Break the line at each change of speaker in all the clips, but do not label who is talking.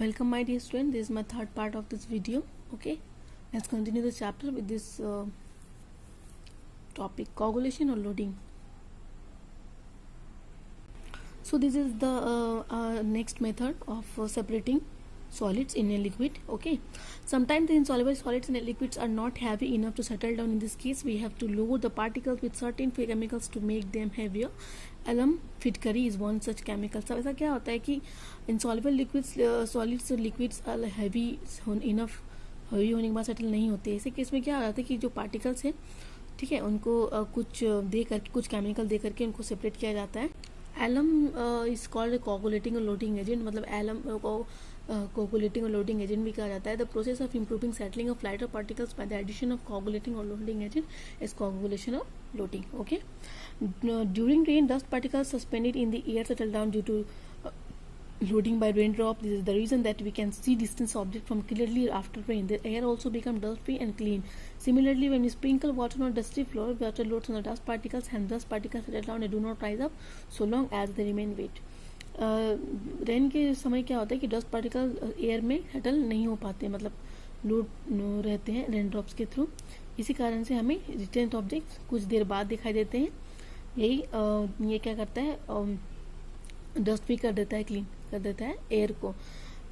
Welcome my dear student, this is my third part of this video. Okay, let's continue the chapter with this topic, coagulation or loading. So this is the next method of separating solids in a liquid. Okay, sometimes the insoluble solids in liquids are not heavy enough to settle down. In this case we have to load the particles with certain chemicals to make them heavier. Alum फिटकरी is one such chemical. सब ऐसा क्या होता है कि insoluble liquids solids liquids heavy enough heavy होने के बाद सेटल नहीं होते. ऐसे केस में क्या हो जाता है कि जो पार्टिकल्स हैं, ठीक है, उनको कुछ दे करके, कुछ केमिकल दे करके उनको सेपरेट किया जाता है. एलम इज कॉल्ड कोगुलेटिंग और लोडिंग एजेंट. मतलब एलम को कोगुलेटिंग और लोडिंग एजेंट भी कहा जाता है. The process of improving settling of lighter particles by the addition of coagulating और लोडिंग एजेंट इज कोगुलेशन और loading. Okay, during rain, dust particles suspended in the air settle down due to loading by raindrop. This is the reason that we can see distant objects from clearly after rain. The air also becomes dust free and clean. Similarly, when we sprinkle water on a dusty floor, water loads on the dust particles and dust particles settle down and do not rise up so long as they remain wet. Rain के समय क्या होता है कि dust particle air में settle नहीं हो पाते, मतलब लोड रहते हैं रेन ड्रॉप्स के थ्रू. इसी कारण से हमें डिस्टेंट ऑब्जेक्ट्स कुछ देर बाद दिखाई देते हैं. यही ये क्या करता है, डस्ट भी कर देता है, क्लीन कर देता है एयर को.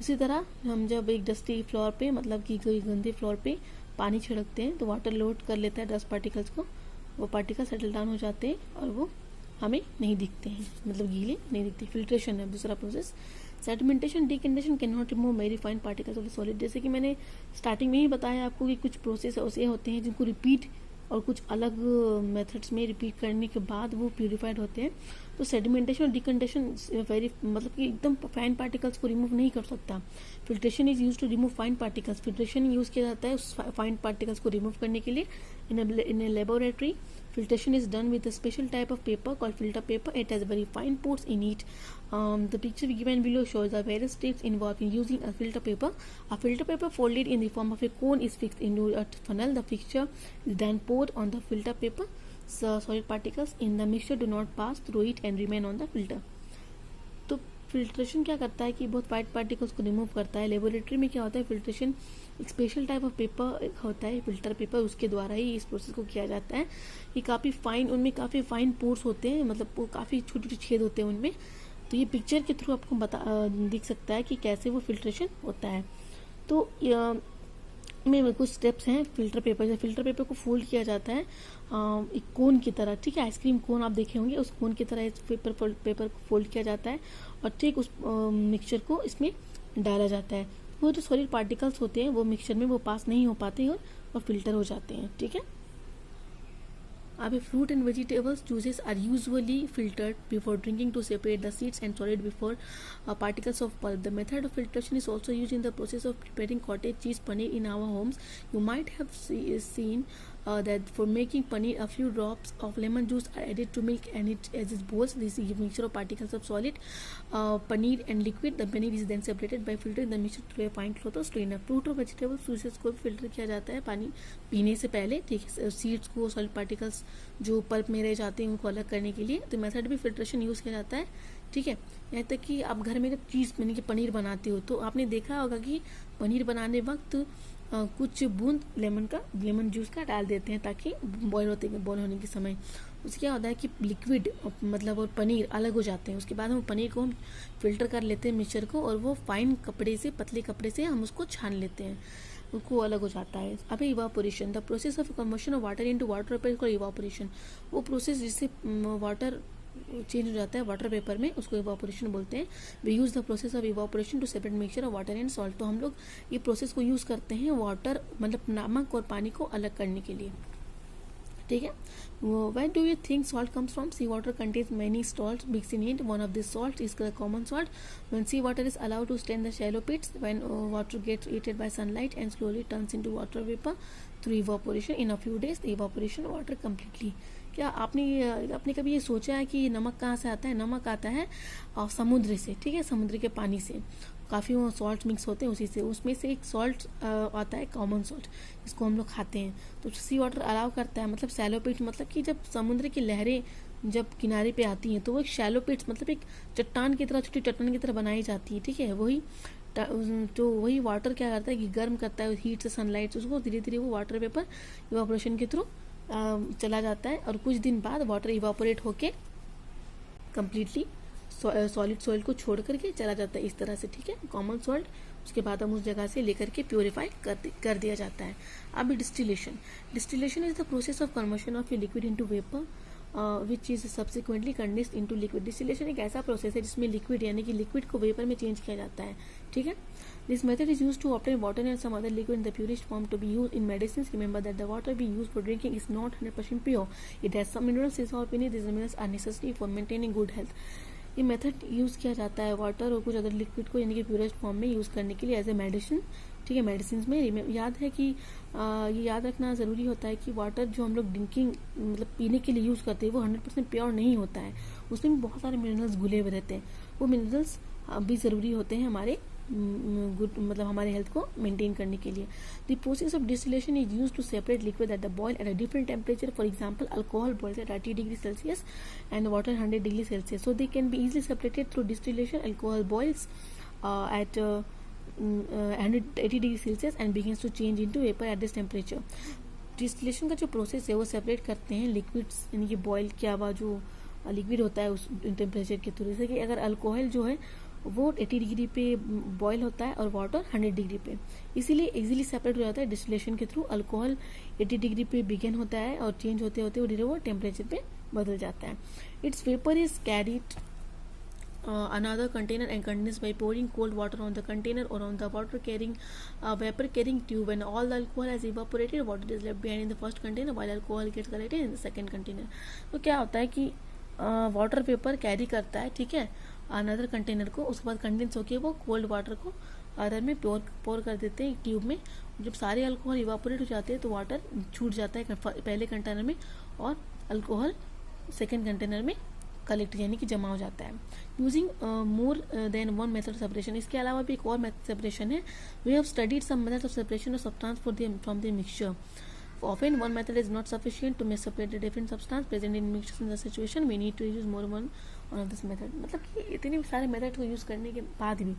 इसी तरह हम जब एक डस्टी फ्लोर पे, मतलब कि कोई गंदे फ्लोर पे पानी छिड़कते हैं तो वाटर लोड कर लेता है डस्ट पार्टिकल्स को. वो पार्टिकल सेटल डाउन हो जाते हैं और वो हमें नहीं दिखते हैं, मतलब गीले नहीं दिखते. फिल्ट्रेशन है दूसरा process. Sedimentation decantation can not remove very fine particles of the solid. जैसे कि मैंने स्टार्टिंग में ही बताया आपको कि कुछ प्रोसेस ऐसे होते हैं जिनको रिपीट और कुछ अलग मेथड्स में रिपीट करने के बाद वो प्यूरिफाइड होते हैं. तो सेडिमेंटेशन और डिकंडेशन वेरी, मतलब कि एकदम फाइन पार्टिकल्स को रिमूव नहीं कर सकता. Filtration is use to remove fine particles. Filtration use किया जाता है उस फाइन पार्टिकल्स को रिमूव करने के लिए. In a laboratory filtration is done with a special type of paper called filter paper. It has very fine pores in it. The picture given below shows the various steps involved in using a filter paper. A filter paper folded in the form of a cone is fixed into a funnel. The fixture is then poured on the filter paper. So solid particles in the mixture do not pass through it and remain on the filter. तो filtration क्या करता है कि बहुत fine particles को remove करता है. Laboratory में क्या होता है, फिल्ट्रेशन एक स्पेशल टाइप ऑफ पेपर होता है, फिल्टर पेपर, उसके द्वारा ही इस प्रोसेस को किया जाता है. ये काफ़ी फाइन, उनमें काफ़ी फाइन पोर्स होते हैं, मतलब वो काफ़ी छोटे छोटे छेद होते हैं उनमें. तो ये पिक्चर के थ्रू आपको दिख सकता है कि कैसे वो फिल्ट्रेशन होता है. तो में कुछ स्टेप्स हैं फिल्टर पेपर. जब फिल्टर पेपर को फोल्ड किया जाता है एक कोन की तरह, ठीक है, आइसक्रीम कोन आप देखे होंगे, उस कोन की तरह इस पेपर को फोल्ड किया जाता है और ठीक उस मिक्सचर को इसमें डाला जाता है. वो जो सॉलिड पार्टिकल्स होते हैं वो मिक्सचर में वो पास नहीं हो पाते और फिल्टर हो जाते हैं. ठीक है. अब fruit and vegetables juices are usually filtered before drinking to separate the seeds and solid before particles of pulp. The method of filtration is also used in the process of preparing cottage cheese paneer in our homes. You might have seen that for making paneer, a few drops of lemon juice are added to milk and it as it boils. This is a mixture of particles of solid paneer and liquid. The paneer is then separated by filtering the mixture through a fine cloth or strainer. Fruit और vegetables juices को filter किया जाता है पानी पीने से पहले, ठीक है, सीड्स को, सॉलिड पार्टिकल्स जो पल्प में रह जाते हैं उनको अलग करने के लिए. तो मेथड भी फिल्ट्रेशन यूज़ किया जाता है. ठीक है. यहाँ तक कि आप घर में जब चीज़ यानी कि पनीर बनाते हो तो आपने देखा होगा कि पनीर बनाने वक्त कुछ बूंद लेमन जूस का डाल देते हैं ताकि बॉयल होने के समय उससे क्या होता है कि लिक्विड मतलब और पनीर अलग हो जाते हैं. उसके बाद हम पनीर को हम फिल्टर कर लेते हैं मिक्सचर को, और वो फाइन कपड़े से, पतले कपड़े से हम उसको छान लेते हैं, उसको अलग हो जाता है. अब evaporation, the process of conversion of water into water vapour को इवापोरेशन. वो प्रोसेस जिससे वाटर चेंज हो जाता है वाटर पेपर में, उसको इवापोरेशन बोलते हैं. We use the process of evaporation to separate mixture of water and salt. तो हम लोग ये प्रोसेस को यूज़ करते हैं वाटर, मतलब नमक और पानी को अलग करने के लिए. ठीक है. Where do you think salt comes from? Sea water contains many salts mixed in it. One of these salts is the common salt. When sea water is allowed to stay in the shallow pits, when water gets heated by sunlight and slowly turns into water vapor through evaporation, in a few days the evaporation water completely. क्या आपने कभी ये सोचा है कि नमक कहाँ से आता है? नमक आता है समुद्र से, ठीक है, समुद्र के पानी से. काफ़ी वो सॉल्ट मिक्स होते हैं उसी से. उसमें से एक सॉल्ट आता है कॉमन सॉल्ट, इसको हम लोग खाते हैं. तो सी वाटर अलाउ करता है, मतलब सैलो पिट, मतलब कि जब समुद्र की लहरें जब किनारे पे आती हैं तो वो एक शैलो पिट्स, मतलब एक चट्टान की तरह, छोटी चट्टान की तरह बनाई जाती है. ठीक है. वही तो वही वाटर क्या करता है कि गर्म करता है हीट से, सनलाइट से, उसको धीरे धीरे वो वाटर वेपर इवापोरेशन के थ्रू चला जाता है और कुछ दिन बाद वाटर इवापोरेट होके कंप्लीटली सॉलिड सॉइल को छोड़ करके चला जाता है इस तरह से, ठीक है, कॉमन सॉल्ट। उसके बाद हम उस जगह से लेकर के प्योरीफाई कर दिया जाता है। अब distillation is the process of conversion of a liquid into vapour which is subsequently condensed into liquid. Distillation एक ऐसा प्रोसेस है जिसमें लिक्विड यानी कि लिक्विड को वेपर में चेंज किया जाता है, ठीक है। This method is use to obtain water and some other liquid in the purest form to be use in medicine. Remember that the water we use for drinking is not 100% pure, it has some minerals dissolved in it. These minerals are necessary for maintaining good health. ये method use किया जाता है water और कुछ other liquid को यानी कि purest form में यूज़ करने के लिए एज ए मेडिसिन, ठीक है। मेडिसिन में याद है कि ये याद रखना ज़रूरी होता है कि वाटर जो हम लोग ड्रिंकिंग मतलब पीने के लिए यूज़ करते हैं वो 100% प्योर नहीं होता है, उसमें भी बहुत सारे मिनरल्स घुले हुए रहते हैं। वो मिनरल्स भी ज़रूरी होते हैं हमारे मतलब हमारे हेल्थ को मेंटेन करने के लिए। The process of distillation is use to separate liquid at the boil at a different temperature. For example alcohol boils at 80 degree Celsius and water 100 degree Celsius, so they can be easily separated through distillation. Alcohol boils at 180 degree Celsius and begins to change into vapour at this temperature. Distillation का जो process है वो separate करते हैं liquids यानी कि boil किया हुआ जो लिक्विड होता है उस टेम्परेचर के थ्रू। जैसे कि अगर अल्कोहल जो है वो 80 डिग्री पे बॉयल होता है और वाटर 100 डिग्री पे, इसीलिए इजीली सेपरेट हो जाता है डिस्टिलेशन के थ्रू। अल्कोहल 80 डिग्री पे बिगिन होता है और चेंज होते होते वो धीरे वो टेम्परेचर पे बदल जाता है। It's vapour is carried another container and condensed by pouring cold water on the container or on the water carrying vapor carrying tube. When all the alcohol has evaporated, water is left behind in the first container while alcohol gets collected in the second container. तो क्या होता है कि water vapour carry करता है, ठीक है, another container को, उसके बाद कंडेंस होकर वो कोल्ड वाटर को अदर में पोर कर देते हैं ट्यूब में। जब सारे अल्कोहल इवापोरेट हो जाते हैं तो वाटर छूट जाता है पहले कंटेनर में और अल्कोहल सेकेंड कंटेनर में कलेक्ट यानी कि जमा हो जाता है। Using more than one method separation, इसके अलावा भी एक और मेथड सेपरेशन है। We have studied some methods of separation of substance from the mixture. Often one method is not sufficient to separate the different substance present in mixtures in the situation. We need to use more one of this method. मतलब कि इतने सारे method को use करने के बाद भी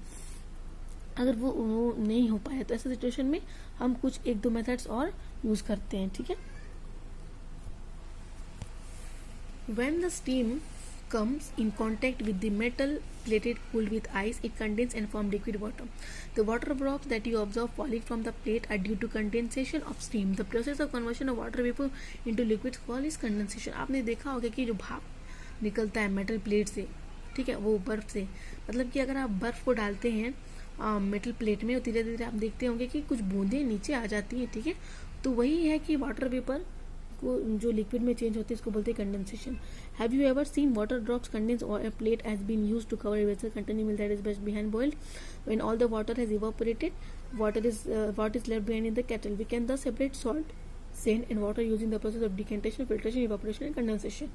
अगर वो नहीं हो पाए तो ऐसे सिचुएशन में हम कुछ एक दो मेथड्स और यूज करते हैं, ठीक है। When the steam comes in contact with the metal plated cooled with ice, it condenses and forms liquid water. The water drops that you observe falling from the plate are due to condensation of steam. The process of conversion of water vapor into liquid called is condensation. आपने देखा होगा कि जो भाप निकलता है metal plate से, ठीक है, वो बर्फ से, मतलब कि अगर आप बर्फ को डालते हैं मेटल प्लेट में, धीरे धीरे आप देखते होंगे कि कुछ बूंदें नीचे आ जाती हैं, ठीक है। तो वही है कि वाटर वेपर को जो लिक्विड में चेंज होती है इसको बोलते हैं condensation. Have you ever seen water drops condense और a plate has been used to cover a vessel containing milk that is best behind boiled? When all the water has evaporated, what is left behind in the kettle. We can thus separate salt, sand and water using the process of decantation, filtration, evaporation and condensation.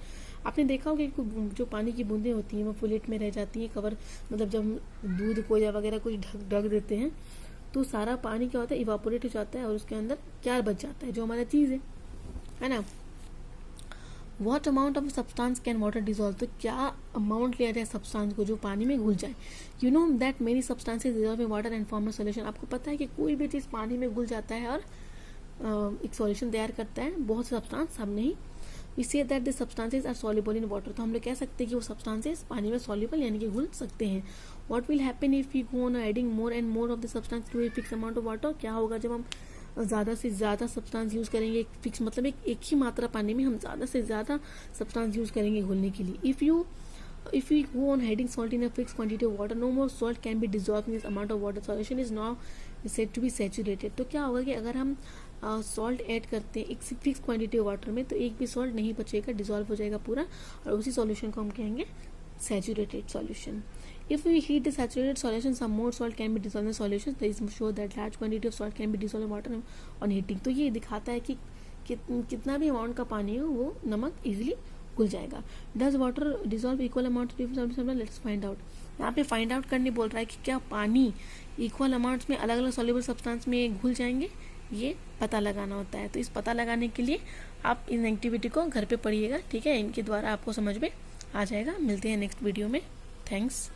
आपने देखा होगा कि जो पानी की बूंदें होती हैं वो प्लेट में रह जाती हैं कवर, मतलब जब दूध को या वगैरह कुछ ढक देते हैं तो सारा पानी क्या होता है, इवापोरेट हो जाता है और उसके अंदर क्या बच जाता है, जो हमारा चीज़ है ना। What amount of substance can water dissolve, तो क्या अमाउंट लिया जाए सब्सटेंस को जो पानी में घुल जाए। You know that many substances dissolve in water and form a solution. आपको पता है कि कोई भी चीज़ पानी में घुल जाता है और एक सॉल्यूशन तैयार करता है, बहुत से सब्सटेंस, सब नहीं। We say that the substances are soluble in water, तो हम लोग कह सकते हैं कि वो सब्सटेंसेज पानी में सॉल्युबल यानी कि घुल सकते हैं। What will happen if we go on adding more and more of the substance to a fix amount of water, क्या होगा जब हम ज़्यादा से ज़्यादा सब्सटेंस यूज़ करेंगे, एक फिक्स मतलब एक ही मात्रा पानी में हम ज़्यादा से ज़्यादा सब्सटेंस यूज़ करेंगे घुलने के लिए। If we go on adding salt in a fixed quantity of water, no more salt can be dissolved in this amount of water. Solution is now said to be saturated. तो क्या होगा कि अगर हम सॉल्ट ऐड करते हैं एक fix quantity of water में तो एक भी सॉल्ट नहीं बचेगा, डिजॉल्व हो जाएगा पूरा, और उसी सॉल्यूशन को हम कहेंगे saturated solution. If we heat the saturated solution, some more salt can be dissolved in the solution. This show that large quantity of salt can be dissolved in water on heating. तो ये दिखाता है कि कितना भी amount का पानी हो वो नमक इजीली घुल जाएगा। Does water dissolve equal amount of different? Let's find out. यहाँ पे फाइंड आउट करने बोल रहा है कि क्या पानी इक्वल अमाउंट्स में अलग अलग सॉल्युबल सब्सटेंस में घुल जाएंगे, ये पता लगाना होता है। तो इस पता लगाने के लिए आप इन एक्टिविटी को घर पे पढ़िएगा, ठीक है, इनके द्वारा आपको समझ में आ जाएगा। मिलते हैं नेक्स्ट वीडियो में। थैंक्स।